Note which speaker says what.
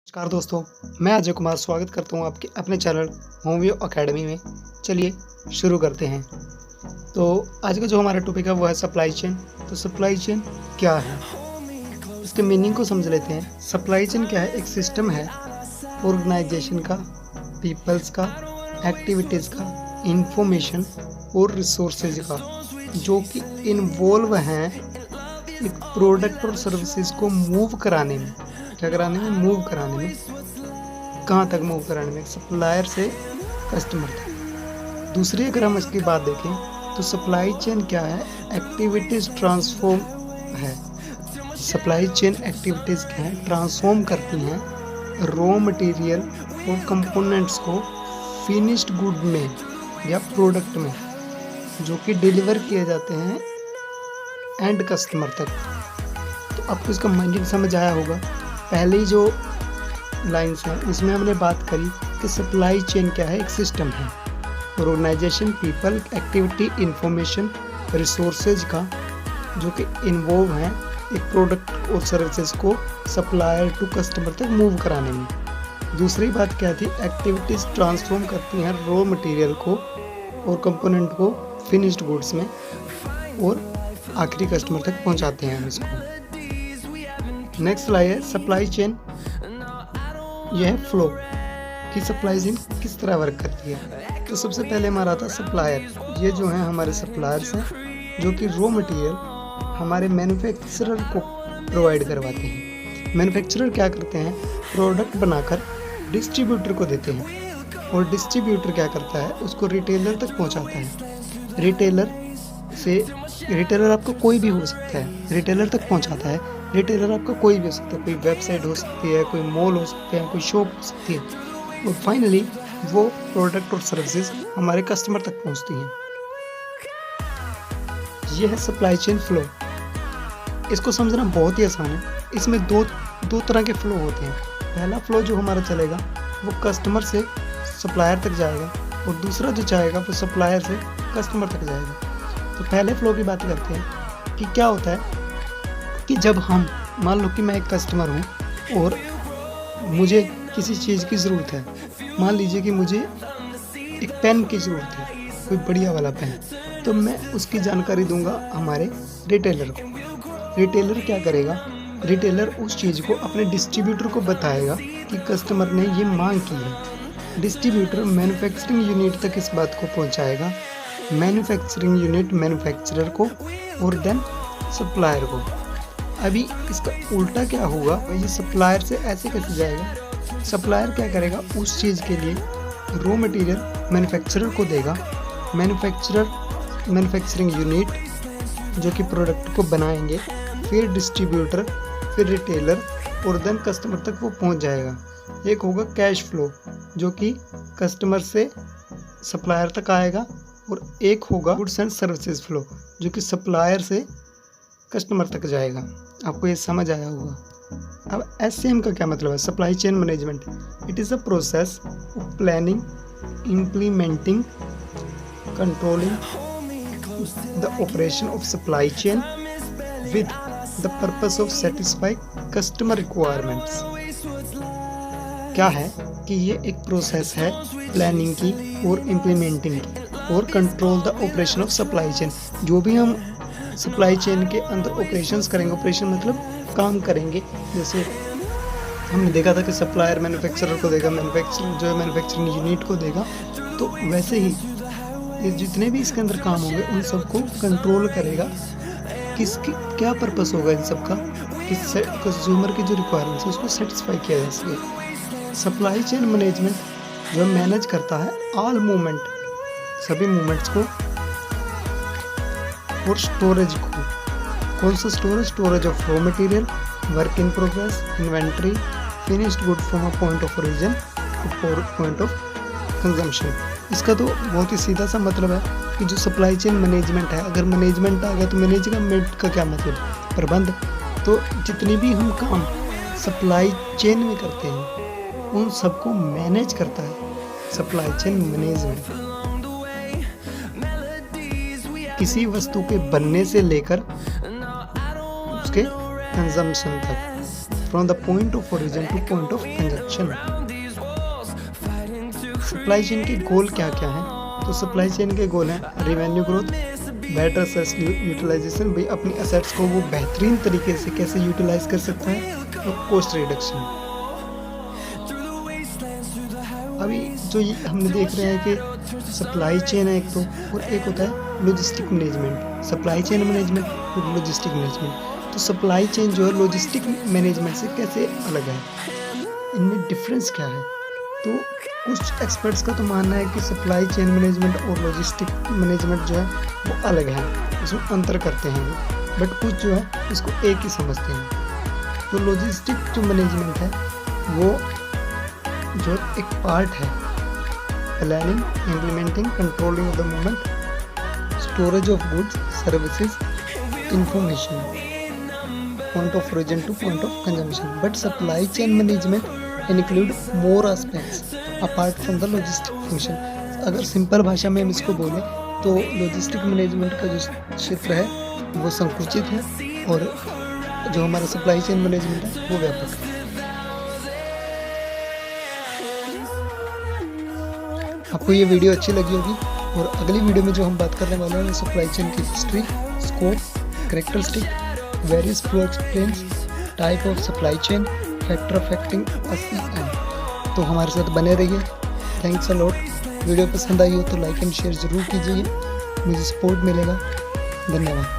Speaker 1: नमस्कार दोस्तों, मैं अजय कुमार स्वागत करता हूँ आपके अपने चैनल होमव्यू एकेडमी में। चलिए शुरू करते हैं। तो आज का जो हमारा टॉपिक है वो है सप्लाई चेन। तो सप्लाई चेन क्या है, इसके मीनिंग को समझ लेते हैं। सप्लाई चेन क्या है? एक सिस्टम है ऑर्गेनाइजेशन का, पीपल्स का, एक्टिविटीज़ का, इंफॉर्मेशन और रिसोर्सेज का, जो कि इन्वॉल्व हैं एक प्रोडक्ट और सर्विसेज को मूव कराने में। क्या कराने में? मूव कराने में। कहाँ तक मूव कराने में? सप्लायर से कस्टमर तक। दूसरी अगर हम इसकी बात देखें तो सप्लाई चेन क्या है? एक्टिविटीज़ ट्रांसफॉर्म है। सप्लाई चेन एक्टिविटीज़ क्या है? ट्रांसफॉर्म करती हैं रॉ मटेरियल और कंपोनेंट्स को फिनिश्ड गुड में या प्रोडक्ट में, जो कि डिलीवर किए जाते हैं एंड कस्टमर तक। तो आपको इसका मीनिंग समझ आया होगा। पहली जो लाइन्स हैं उसमें हमने बात करी कि सप्लाई चेन क्या है? एक सिस्टम है organization, people, activity, information, resources का, जो कि इन्वॉल्व हैं एक प्रोडक्ट और सर्विसेज को सप्लायर टू कस्टमर तक मूव कराने में। दूसरी बात क्या थी? एक्टिविटीज़ ट्रांसफॉर्म करती हैं रॉ मटेरियल को और कंपोनेंट को फिनिश्ड गुड्स में और आखिरी कस्टमर तक पहुंचाते हैं हम इसको। नेक्स्ट लाई है सप्लाई चेन। यह है फ्लो कि सप्लाई चेन किस तरह वर्क करती है। तो सबसे पहले हमारा आता है सप्लायर। ये जो हैं हमारे सप्लायर्स हैं, जो कि रॉ मटेरियल हमारे मैन्युफैक्चरर को प्रोवाइड करवाते हैं। मैन्युफैक्चरर क्या करते हैं? प्रोडक्ट बनाकर डिस्ट्रीब्यूटर को देते हैं और डिस्ट्रीब्यूटर क्या करता है? उसको रिटेलर तक पहुंचाता है। रिटेलर आपका कोई भी हो सकता है, रिटेलर तक पहुंचाता है। रिटेलर आपका कोई भी हो सकता है, कोई वेबसाइट हो सकती है, कोई मॉल हो सकते हैं, कोई शॉप हो सकती है, और फाइनली वो प्रोडक्ट और सर्विसेज हमारे कस्टमर तक पहुंचती हैं। ये है सप्लाई चेन फ्लो। इसको समझना बहुत ही आसान है। इसमें दो तरह के फ्लो होते हैं। पहला फ्लो जो हमारा चलेगा वो कस्टमर से सप्लायर तक जाएगा, और दूसरा जो जाएगा वो सप्लायर से कस्टमर तक जाएगा। तो पहले फ्लो की बात करते हैं कि क्या होता है कि जब हम, मान लो कि मैं एक कस्टमर हूँ और मुझे किसी चीज़ की ज़रूरत है। मान लीजिए कि मुझे एक पेन की ज़रूरत है, कोई बढ़िया वाला पेन, तो मैं उसकी जानकारी दूंगा हमारे रिटेलर को। रिटेलर क्या करेगा? रिटेलर उस चीज़ को अपने डिस्ट्रीब्यूटर को बताएगा कि कस्टमर ने ये मांग की है। डिस्ट्रीब्यूटर मैन्युफैक्चरिंग यूनिट तक इस बात को पहुँचाएगा, मैन्युफैक्चरिंग यूनिट मैन्युफैक्चरर को, और देन सप्लायर को। अभी इसका उल्टा क्या होगा? ये सप्लायर से ऐसे कैसे जाएगा? सप्लायर क्या करेगा? उस चीज़ के लिए रॉ मटेरियल मैन्युफैक्चरर को देगा, मैन्युफैक्चरिंग यूनिट जो कि प्रोडक्ट को बनाएंगे, फिर डिस्ट्रीब्यूटर, फिर रिटेलर, और देन कस्टमर तक वो पहुंच जाएगा। एक होगा कैश फ्लो, जो कि कस्टमर से सप्लायर तक आएगा, और एक होगा गुड्स एंड सर्विसेज फ्लो, जो कि सप्लायर से कस्टमर तक जाएगा। आपको ये समझ आया होगा। अब SCM का क्या मतलब है? Supply chain management. It is a process of planning, implementing, controlling the operation of supply chain with the purpose of satisfy customer requirements. क्या है कि ये एक प्रोसेस है प्लानिंग की और इम्प्लीमेंटिंग की और control the operation of supply chain. जो भी हम सप्लाई चेन के अंदर ऑपरेशंस करेंगे, ऑपरेशन मतलब काम करेंगे, जैसे हमने देखा था कि सप्लायर मैन्युफैक्चरर को देगा, मैन्युफैक्चरर जो है मैन्युफैक्चरिंग यूनिट को देगा, तो वैसे ही ये जितने भी इसके अंदर काम होंगे उन सबको कंट्रोल करेगा। किसकी क्या पर्पस होगा इन सब का? कि कंज्यूमर की जो रिक्वायरमेंट्स है उसको सेटिस्फाई किया जा सके। सप्लाई चेन मैनेजमेंट जो मैनेज करता है ऑल मूवमेंट, सभी मूवमेंट्स को, और स्टोरेज को। कौन सा storage? Storage of raw material, work in progress, inventory, finished good from a point of origin two point of consumption. इसका तो बहुत ही सीधा सा मतलब है कि जो सप्लाई चेन मैनेजमेंट है, अगर मैनेजमेंट आ गया तो मैनेजमेंट का क्या मतलब? प्रबंध। तो जितने भी हम काम सप्लाई चेन में करते हैं उन सबको मैनेज करता है सप्लाई चेन मैनेजमेंट। किसी वस्तु के बनने से लेकर उसके कंजम्पशन तक। From the point of origin two point of consumption. Supply chain के गोल क्या क्या हैं? तो सप्लाई चेन के गोल हैं revenue growth, better assets utilization, भाई अपनी एसेट्स को वो बेहतरीन तरीके से कैसे यूटिलाइज कर सकता है, और कॉस्ट रिडक्शन। अभी जो ये हमने देख रहे हैं कि सप्लाई चेन है एक तो, और एक होता है logistic management. Supply chain management और लॉजिस्टिक मैनेजमेंट। तो सप्लाई चेन जो है लॉजिस्टिक मैनेजमेंट से कैसे अलग है, इनमें डिफरेंस क्या है? तो कुछ एक्सपर्ट्स का तो मानना है कि सप्लाई चेन मैनेजमेंट और लॉजिस्टिक मैनेजमेंट जो है वो अलग है, इसमें अंतर करते हैं वो, बट कुछ जो है इसको एक ही समझते हैं। तो लॉजिस्टिक जो मैनेजमेंट है वो जो एक पार्ट है planning, implementing, controlling of the movement, storage of goods, services, information, point of origin two point of consumption. But supply chain management include more aspects apart from the logistic function। अगर simple भाषा में हम इसको बोलें तो logistic management का जो क्षेत्र है वो संकुचित है, और जो हमारा सप्लाई चेन मैनेजमेंट है वो व्यापक है। आपको ये वीडियो अच्छी लगी होगी, और अगली वीडियो में जो हम बात करने वाले हैं सप्लाई चेन की history, scope, characteristic, various flow explains, type of supply chain, factor affecting SEM। तो हमारे साथ बने रहिए। Thanks a lot. वीडियो पसंद आई हो तो लाइक एंड शेयर ज़रूर कीजिए, मुझे सपोर्ट मिलेगा। धन्यवाद।